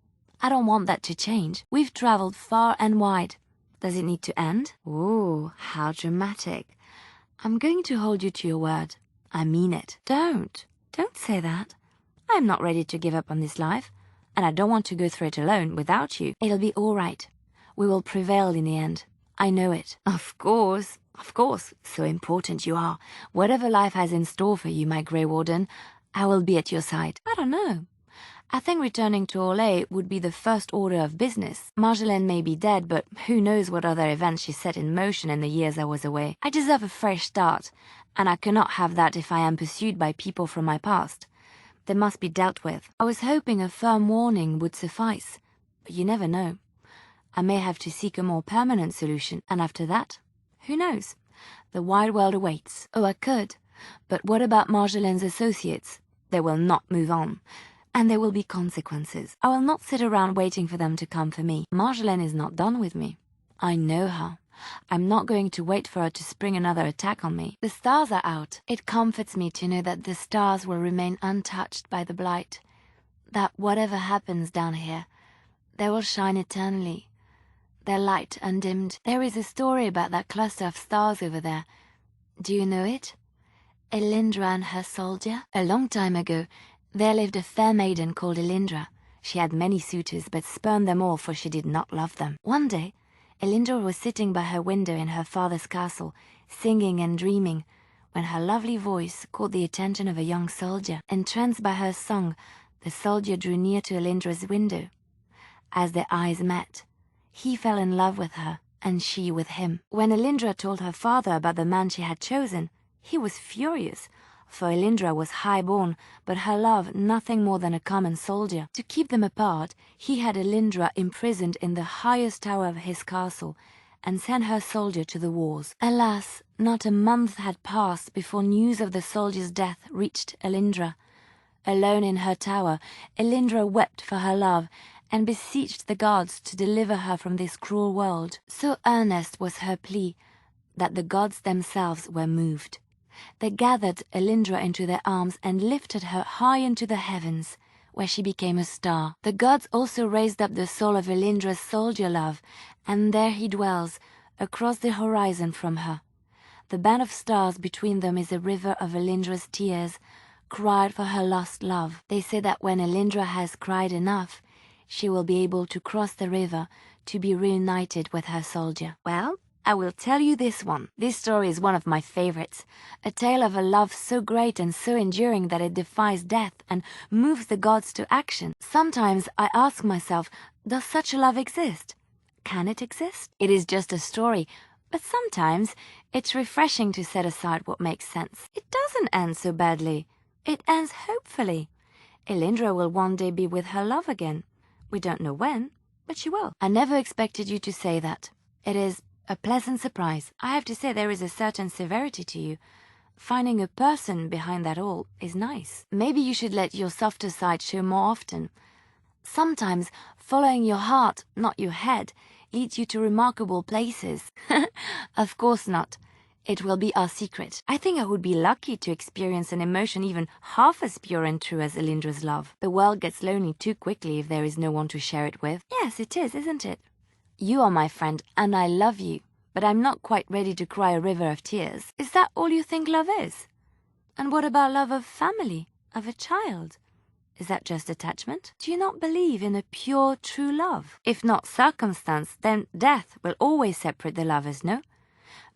I don't want that to change. We've traveled far and wide. Does it need to end? Ooh, how dramatic. I'm going to hold you to your word. I mean it. Don't say that. I'm not ready to give up on this life, and I don't want to go through it alone without you. It'll be all right. We will prevail in the end. I know it. Of course. So important you are. Whatever life has in store for you, my Grey Warden, I will be at your side. I don't know. I think returning to Orlais would be the first order of business. Marjolaine may be dead, but who knows what other events she set in motion in the years I was away. I deserve a fresh start, and I cannot have that if I am pursued by people from my past. They must be dealt with. I was hoping a firm warning would suffice, but you never know. I may have to seek a more permanent solution, and after that, who knows? The wide world awaits. Oh, I could. But what about Marjolaine's associates? They will not move on. And there will be consequences. I will not sit around waiting for them to come for me. Marjolaine is not done with me. I know her. I'm not going to wait for her to spring another attack on me. The stars are out. It comforts me to know that the stars will remain untouched by the blight. That whatever happens down here, they will shine eternally. Their light undimmed. There is a story about that cluster of stars over there. Do you know it? Elindra and her soldier? A long time ago, there lived a fair maiden called Elindra. She had many suitors, but spurned them all, for she did not love them. One day, Elindra was sitting by her window in her father's castle, singing and dreaming, when her lovely voice caught the attention of a young soldier. Entranced by her song, the soldier drew near to Elindra's window. As their eyes met, he fell in love with her, and she with him. When Elindra told her father about the man she had chosen, he was furious, for Elindra was high-born, but her love nothing more than a common soldier. To keep them apart, he had Elindra imprisoned in the highest tower of his castle, and sent her soldier to the wars. Alas, not a month had passed before news of the soldier's death reached Elindra. Alone in her tower, Elindra wept for her love and beseeched the gods to deliver her from this cruel world. So earnest was her plea that the gods themselves were moved. They gathered Elindra into their arms and lifted her high into the heavens, where she became a star. The gods also raised up the soul of Elindra's soldier love, and there he dwells, across the horizon from her. The band of stars between them is a river of Elindra's tears, cried for her lost love. They say that when Elindra has cried enough, she will be able to cross the river to be reunited with her soldier. Well, I will tell you this one. This story is one of my favorites. A tale of a love so great and so enduring that it defies death and moves the gods to action. Sometimes I ask myself, does such a love exist? Can it exist? It is just a story, but sometimes it's refreshing to set aside what makes sense. It doesn't end so badly. It ends hopefully. Elindra will one day be with her love again. We don't know when, but she will. I never expected you to say that. It is a pleasant surprise. I have to say there is a certain severity to you. Finding a person behind that all is nice. Maybe you should let your softer side show more often. Sometimes following your heart, not your head, leads you to remarkable places. Of course not. It will be our secret. I think I would be lucky to experience an emotion even half as pure and true as Elindra's love. The world gets lonely too quickly if there is no one to share it with. Yes, it is, isn't it? You are my friend, and I love you, but I'm not quite ready to cry a river of tears. Is that all you think love is? And what about love of family, of a child? Is that just attachment? Do you not believe in a pure, true love? If not circumstance, then death will always separate the lovers, no?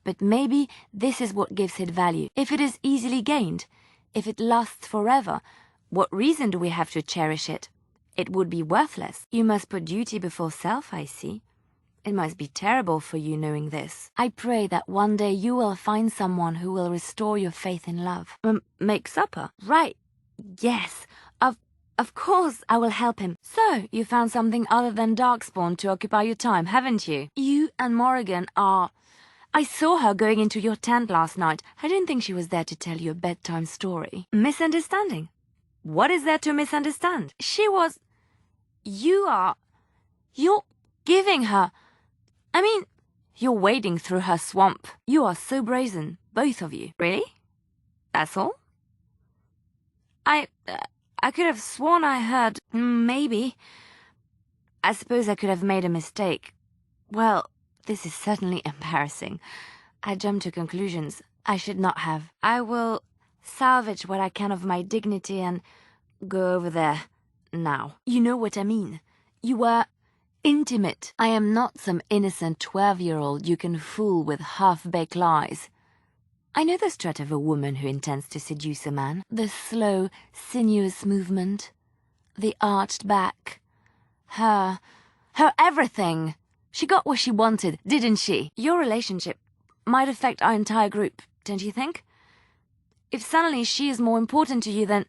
But maybe this is what gives it value. If it is easily gained, if it lasts forever, what reason do we have to cherish it? It would be worthless. You must put duty before self, I see. It must be terrible for you knowing this. I pray that one day you will find someone who will restore your faith in love. Make supper? Right. Yes. Of course I will help him. So, you found something other than Darkspawn to occupy your time, haven't you? You and Morrigan are... I saw her going into your tent last night. I didn't think she was there to tell you a bedtime story. Misunderstanding? What is there to misunderstand? She was... You're giving her... I mean, you're wading through her swamp. You are so brazen, both of you. Really? That's all? I could have sworn I heard... Maybe. I suppose I could have made a mistake. Well, this is certainly embarrassing. I jumped to conclusions. I should not have. I will salvage what I can of my dignity and go over there now. You know what I mean. You were intimate. I am not some innocent 12-year-old you can fool with half-baked lies. I know the strut of a woman who intends to seduce a man. The slow, sinuous movement. The arched back. Her everything. She got what she wanted, didn't she? Your relationship might affect our entire group, don't you think? If suddenly she is more important to you than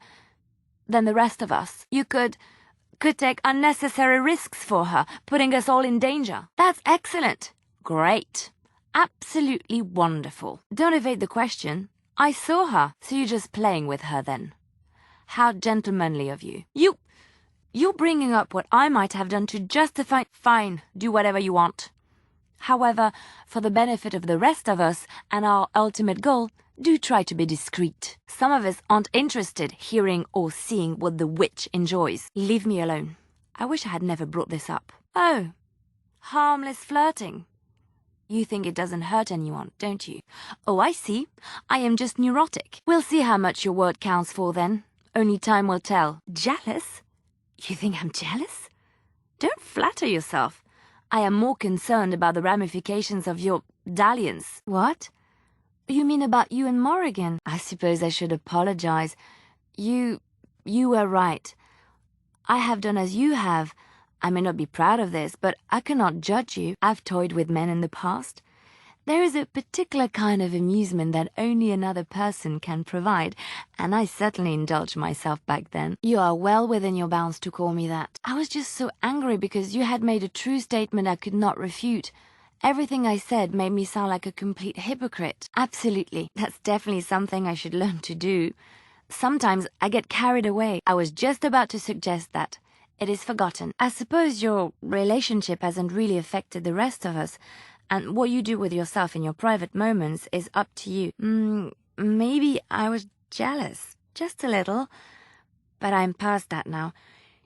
the rest of us, you could take unnecessary risks for her, putting us all in danger. That's excellent. Great. Absolutely wonderful. Don't evade the question. I saw her, so you're just playing with her then. How gentlemanly of you. You're bringing up what I might have done to justify... Fine, do whatever you want. However, for the benefit of the rest of us and our ultimate goal, do try to be discreet. Some of us aren't interested hearing or seeing what the witch enjoys. Leave me alone. I wish I had never brought this up. Oh, harmless flirting. You think it doesn't hurt anyone, don't you? Oh, I see. I am just neurotic. We'll see how much your word counts for then. Only time will tell. Jealous? You think I'm jealous? Don't flatter yourself. I am more concerned about the ramifications of your dalliance. What? You mean about you and Morrigan? I suppose I should apologize. You were right. I have done as you have. I may not be proud of this, but I cannot judge you. I've toyed with men in the past. There is a particular kind of amusement that only another person can provide, and I certainly indulged myself back then. You are well within your bounds to call me that. I was just so angry because you had made a true statement I could not refute, Everything I said made me sound like a complete hypocrite. Absolutely. That's definitely something I should learn to do. Sometimes I get carried away. I was just about to suggest that. It is forgotten. I suppose your relationship hasn't really affected the rest of us, and what you do with yourself in your private moments is up to you. Maybe I was jealous. Just a little. But I'm past that now.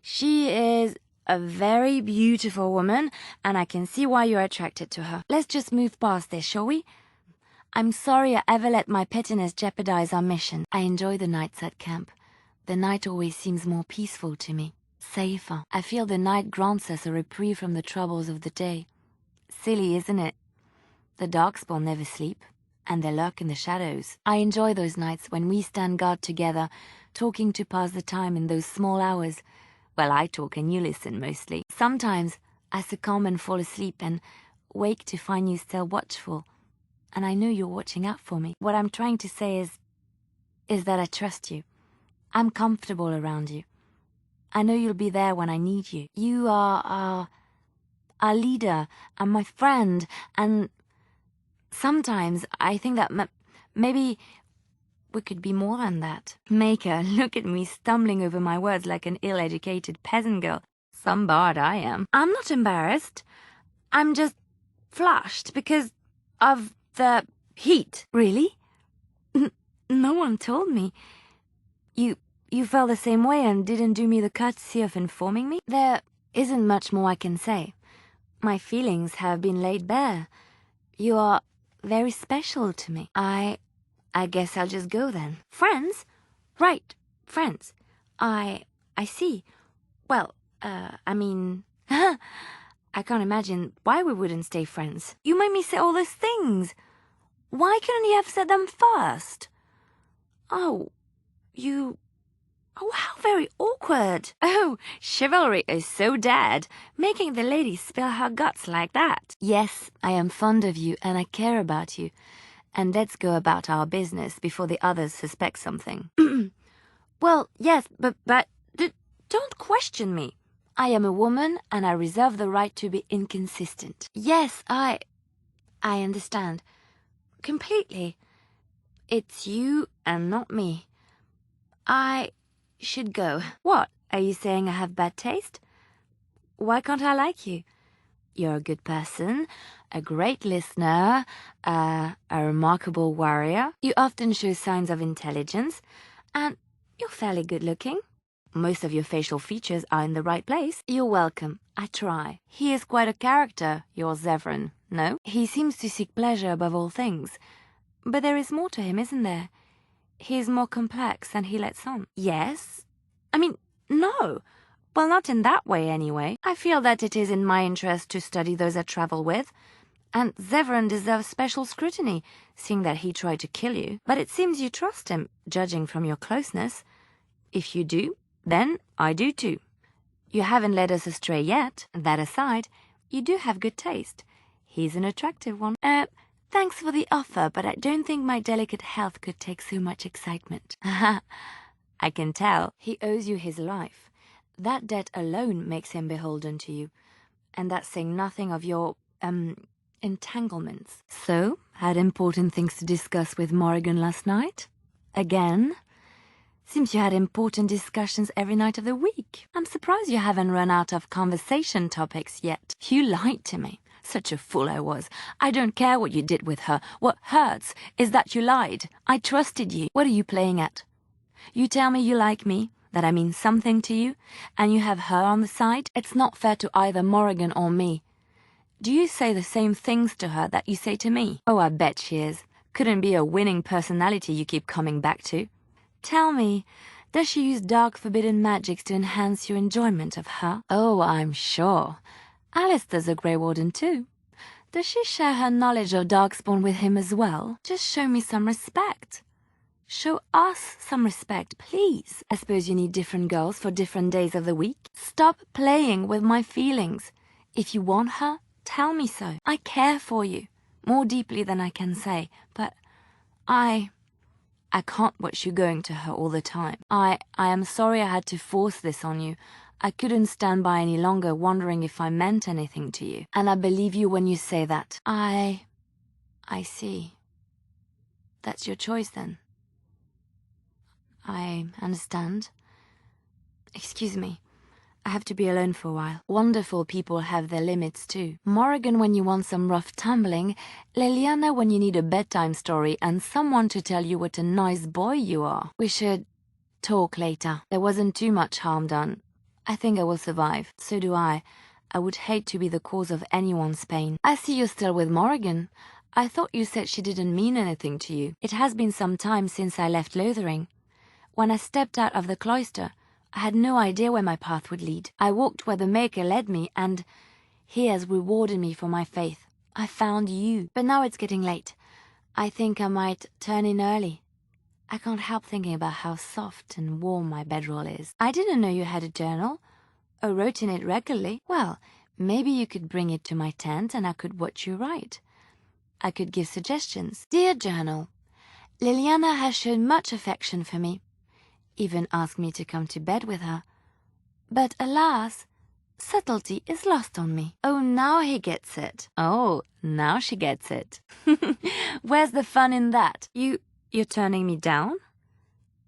She is a very beautiful woman, and I can see why you're attracted to her. Let's just move past this, shall we? I'm sorry I ever let my pettiness jeopardize our mission. I enjoy the nights at camp. The night always seems more peaceful to me. Safer. I feel the night grants us a reprieve from the troubles of the day. Silly, isn't it? The darkspawn never sleep, and they lurk in the shadows. I enjoy those nights when we stand guard together, talking to pass the time in those small hours. Well, I talk and you listen mostly. Sometimes I succumb and fall asleep and wake to find you still watchful. And I know you're watching out for me. What I'm trying to say is that I trust you. I'm comfortable around you. I know you'll be there when I need you. You are our leader and my friend, and sometimes I think that maybe we could be more than that. Maker, look at me stumbling over my words like an ill-educated peasant girl. Some bard I am. I'm not embarrassed. I'm just flushed because of the heat. Really? No one told me. You felt the same way and didn't do me the courtesy of informing me? There isn't much more I can say. My feelings have been laid bare. You are very special to me. I guess I'll just go then. Friends? Right, friends. I see. Well, I mean, I can't imagine why we wouldn't stay friends. You made me say all those things. Why couldn't you have said them first? Oh, how very awkward. Oh, chivalry is so dead, making the lady spill her guts like that. Yes, I am fond of you and I care about you. And let's go about our business before the others suspect something. Well, yes, but don't question me. I am a woman and I reserve the right to be inconsistent. Yes, I understand. Completely. It's you and not me. I should go. What? Are you saying I have bad taste? Why can't I like you? You're a good person, a great listener, a remarkable warrior. You often show signs of intelligence, and you're fairly good looking. Most of your facial features are in the right place. You're welcome. I try. He is quite a character, your Zevran, no? He seems to seek pleasure above all things. But there is more to him, isn't there? He is more complex than he lets on. Yes? I mean, no. Well, not in that way, anyway. I feel that it is in my interest to study those I travel with. And Zevran deserves special scrutiny, seeing that he tried to kill you. But it seems you trust him, judging from your closeness. If you do, then I do too. You haven't led us astray yet. That aside, you do have good taste. He's an attractive one. Thanks for the offer, but I don't think my delicate health could take so much excitement. I can tell. He owes you his life. That debt alone makes him beholden to you. And that's saying nothing of your, entanglements. So, had important things to discuss with Morrigan last night? Again? Seems you had important discussions every night of the week. I'm surprised you haven't run out of conversation topics yet. You lied to me. Such a fool I was. I don't care what you did with her. What hurts is that you lied. I trusted you. What are you playing at? You tell me you like me, that I mean something to you, and you have her on the side? It's not fair to either Morrigan or me. Do you say the same things to her that you say to me? Oh, I bet she is. Couldn't be a winning personality you keep coming back to. Tell me, does she use dark forbidden magics to enhance your enjoyment of her? Oh, I'm sure. Alistair's a Grey Warden too. Does she share her knowledge of Darkspawn with him as well? Just show me some respect. Show us some respect, please. I suppose you need different girls for different days of the week. Stop playing with my feelings. If you want her, tell me so. I care for you, more deeply than I can say, but I can't watch you going to her all the time. I am sorry I had to force this on you. I couldn't stand by any longer wondering if I meant anything to you. And I believe you when you say that. I see. That's your choice then. I understand. Excuse me. I have to be alone for a while. Wonderful people have their limits too. Morrigan when you want some rough tumbling, Leliana when you need a bedtime story and someone to tell you what a nice boy you are. We should talk later. There wasn't too much harm done. I think I will survive. So do I. I would hate to be the cause of anyone's pain. I see you're still with Morrigan. I thought you said she didn't mean anything to you. It has been some time since I left Lothering. When I stepped out of the cloister, I had no idea where my path would lead. I walked where the Maker led me, and he has rewarded me for my faith. I found you. But now it's getting late. I think I might turn in early. I can't help thinking about how soft and warm my bedroll is. I didn't know you had a journal, or wrote in it regularly. Well, maybe you could bring it to my tent and I could watch you write. I could give suggestions. Dear Journal, Leliana has shown much affection for me. Even asked me to come to bed with her. But alas, subtlety is lost on me. Oh, now he gets it. Oh, now she gets it. Where's the fun in that? You're turning me down?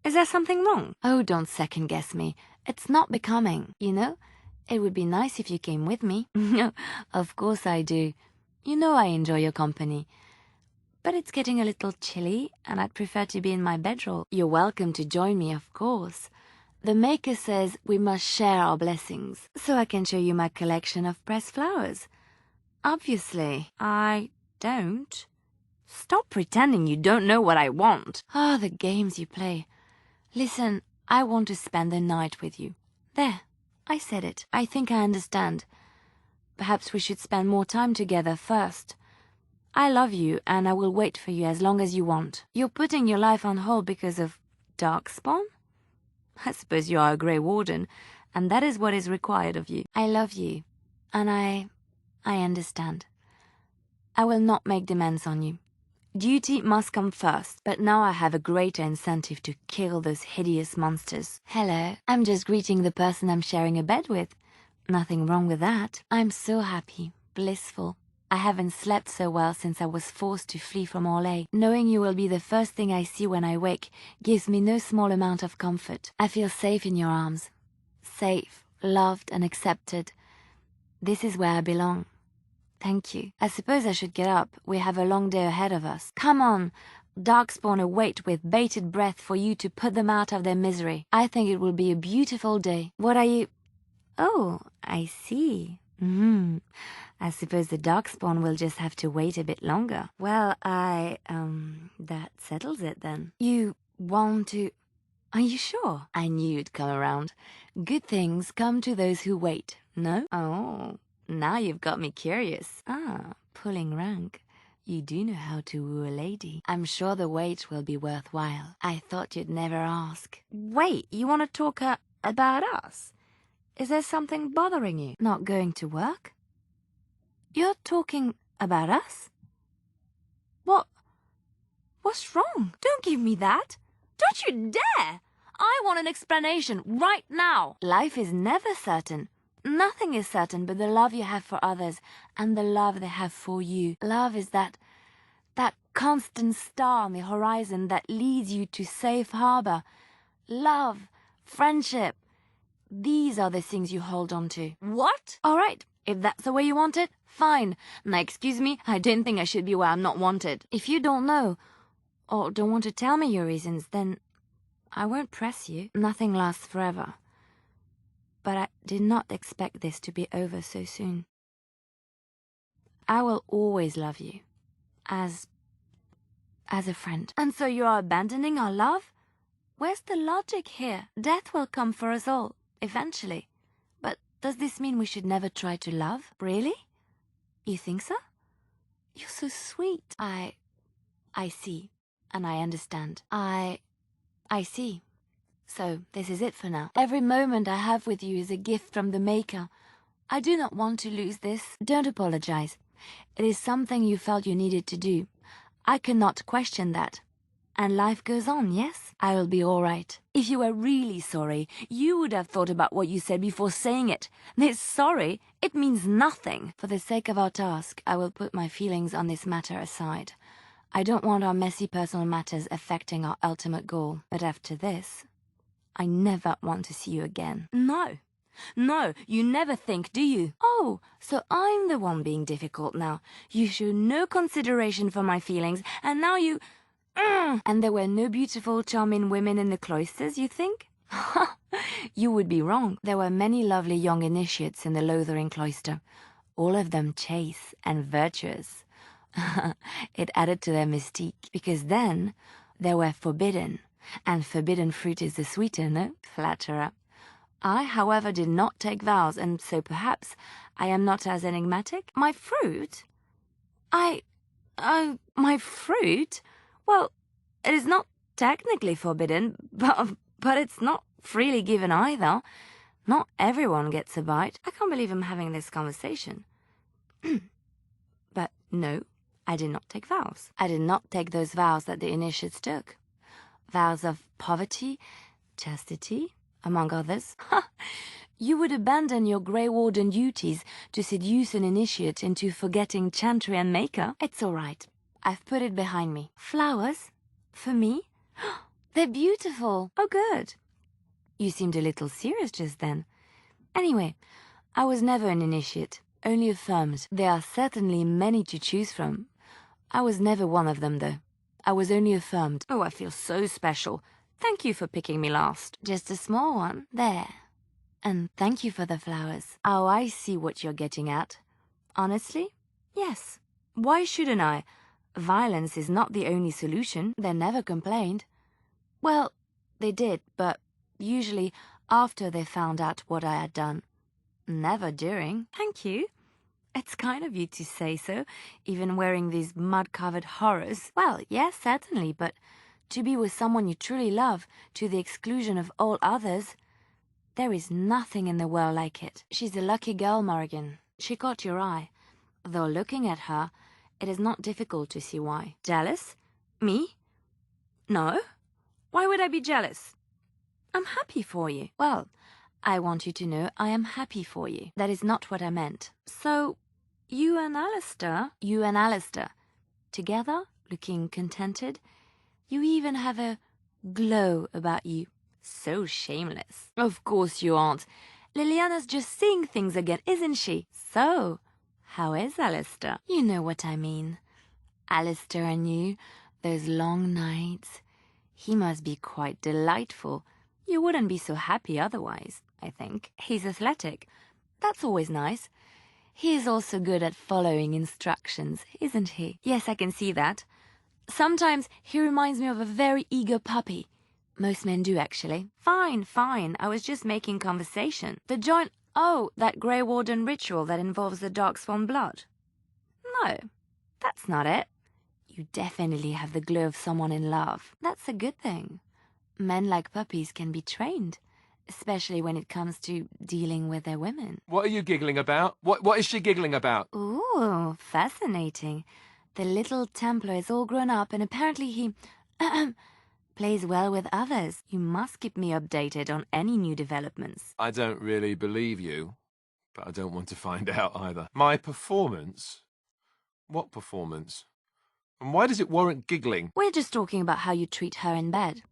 Is there something wrong? Oh, don't second guess me. It's not becoming, you know? It would be nice if you came with me. Of course I do. You know I enjoy your company. But it's getting a little chilly, and I'd prefer to be in my bedroll. You're welcome to join me, of course. The Maker says we must share our blessings, so I can show you my collection of pressed flowers. Obviously, I don't. Stop pretending you don't know what I want. Ah, the games you play. Listen, I want to spend the night with you. There, I said it. I think I understand. Perhaps we should spend more time together first. I love you, and I will wait for you as long as you want. You're putting your life on hold because of Darkspawn? I suppose you are a Grey Warden, and that is what is required of you. I love you, and I understand. I will not make demands on you. Duty must come first, but now I have a greater incentive to kill those hideous monsters. Hello, I'm just greeting the person I'm sharing a bed with. Nothing wrong with that. I'm so happy, blissful. I haven't slept so well since I was forced to flee from Orlais. Knowing you will be the first thing I see when I wake gives me no small amount of comfort. I feel safe in your arms. Safe, loved and accepted. This is where I belong. Thank you. I suppose I should get up. We have a long day ahead of us. Come on. Darkspawn await with bated breath for you to put them out of their misery. I think it will be a beautiful day. What are you... Oh, I see. I suppose the Darkspawn will just have to wait a bit longer. Well, that settles it then. You want to... Are you sure? I knew you'd come around. Good things come to those who wait, no? Oh, now you've got me curious. Ah, pulling rank. You do know how to woo a lady. I'm sure the wait will be worthwhile. I thought you'd never ask. Wait, you want to talk about us? Is there something bothering you? Not going to work? You're talking about us? What's wrong? Don't give me that. Don't you dare! I want an explanation right now. Life is never certain. Nothing is certain but the love you have for others and the love they have for you. Love is that constant star on the horizon that leads you to safe harbor. Love, friendship. These are the things you hold on to. What? All right, if that's the way you want it, fine. Now, excuse me, I don't think I should be where I'm not wanted. If you don't know, or don't want to tell me your reasons, then I won't press you. Nothing lasts forever. But I did not expect this to be over so soon. I will always love you. As a friend. And so you are abandoning our love? Where's the logic here? Death will come for us all. Eventually. But does this mean we should never try to love? Really? You think so? You're so sweet. I see. And I understand. I see. So this is it for now. Every moment I have with you is a gift from the Maker. I do not want to lose this. Don't apologize. It is something you felt you needed to do. I cannot question that. And life goes on, yes? I will be all right. If you were really sorry, you would have thought about what you said before saying it. This sorry, it means nothing. For the sake of our task, I will put my feelings on this matter aside. I don't want our messy personal matters affecting our ultimate goal. But after this, I never want to see you again. No. No, you never think, do you? Oh, so I'm the one being difficult now. You show no consideration for my feelings, and now you... And there were no beautiful, charming women in the cloisters, you think? You would be wrong. There were many lovely young initiates in the Lothering cloister, all of them chaste and virtuous. It added to their mystique, because then they were forbidden, and forbidden fruit is the sweeter, no? Flatterer. I, however, did not take vows, and so perhaps I am not as enigmatic. My fruit? My fruit? Well, it is not technically forbidden, but it's not freely given either. Not everyone gets a bite. I can't believe I'm having this conversation. But no, I did not take vows. I did not take those vows that the initiates took. Vows of poverty, chastity, among others. You would abandon your Grey Warden duties to seduce an initiate into forgetting chantry and maker? It's all right. I've put it behind me. Flowers? For me? They're beautiful. Oh, good. You seemed a little serious just then. Anyway, I was never an initiate, only affirmed. There are certainly many to choose from. I was never one of them, though. I was only affirmed. Oh, I feel so special. Thank you for picking me last. Just a small one. There. And thank you for the flowers. Oh, I see what you're getting at. Honestly? Yes. Why shouldn't I? Violence is not the only solution. They never complained. Well, they did, but usually after they found out what I had done. Never during. Thank you. It's kind of you to say so, even wearing these mud-covered horrors. Well, yes, certainly, but to be with someone you truly love, to the exclusion of all others, there is nothing in the world like it. She's a lucky girl, Morrigan. She caught your eye. Though looking at her, it is not difficult to see why. Jealous? Me? No. Why would I be jealous? I'm happy for you. Well, I want you to know I am happy for you. That is not what I meant. So, you and Alistair, together, looking contented, you even have a glow about you. So shameless. Of course you aren't. Leliana's just seeing things again, isn't she? So, how is Alistair? You know what I mean. Alistair and you, those long nights. He must be quite delightful. You wouldn't be so happy otherwise, I think. He's athletic. That's always nice. He is also good at following instructions, isn't he? Yes, I can see that. Sometimes he reminds me of a very eager puppy. Most men do, actually. Fine, fine. I was just making conversation. The joint... Oh, that Grey Warden ritual that involves the darkspawn blood. No, that's not it. You definitely have the glow of someone in love. That's a good thing. Men like puppies can be trained, especially when it comes to dealing with their women. What are you giggling about? What is she giggling about? Ooh, fascinating. The little Templar is all grown up and apparently he plays well with others. You must keep me updated on any new developments. I don't really believe you, but I don't want to find out either. My performance? What performance? And why does it warrant giggling? We're just talking about how you treat her in bed.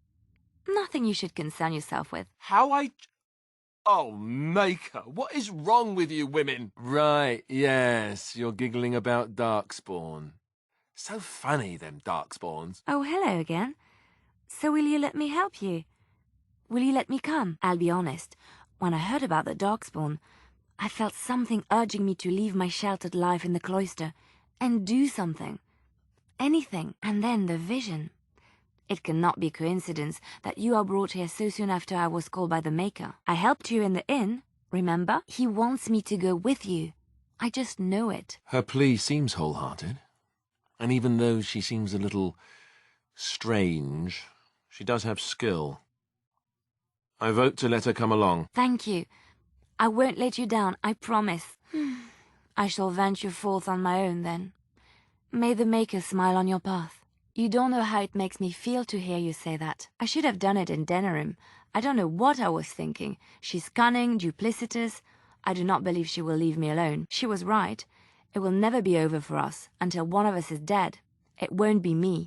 Nothing you should concern yourself with. How I... Oh, Maker, what is wrong with you women? Right, yes, you're giggling about darkspawn. So funny, them darkspawns. Oh, hello again. So will you let me help you? Will you let me come? I'll be honest. When I heard about the darkspawn, I felt something urging me to leave my sheltered life in the cloister and do something. Anything. And then the vision. It cannot be coincidence that you are brought here so soon after I was called by the Maker. I helped you in the inn, remember? He wants me to go with you. I just know it. Her plea seems wholehearted. And even though she seems a little strange, she does have skill. I vote to let her come along. Thank you. I won't let you down, I promise. I shall venture forth on my own then. May the Maker smile on your path. You don't know how it makes me feel to hear you say that. I should have done it in Denerim. I don't know what I was thinking. She's cunning, duplicitous. I do not believe she will leave me alone. She was right. It will never be over for us until one of us is dead. It won't be me.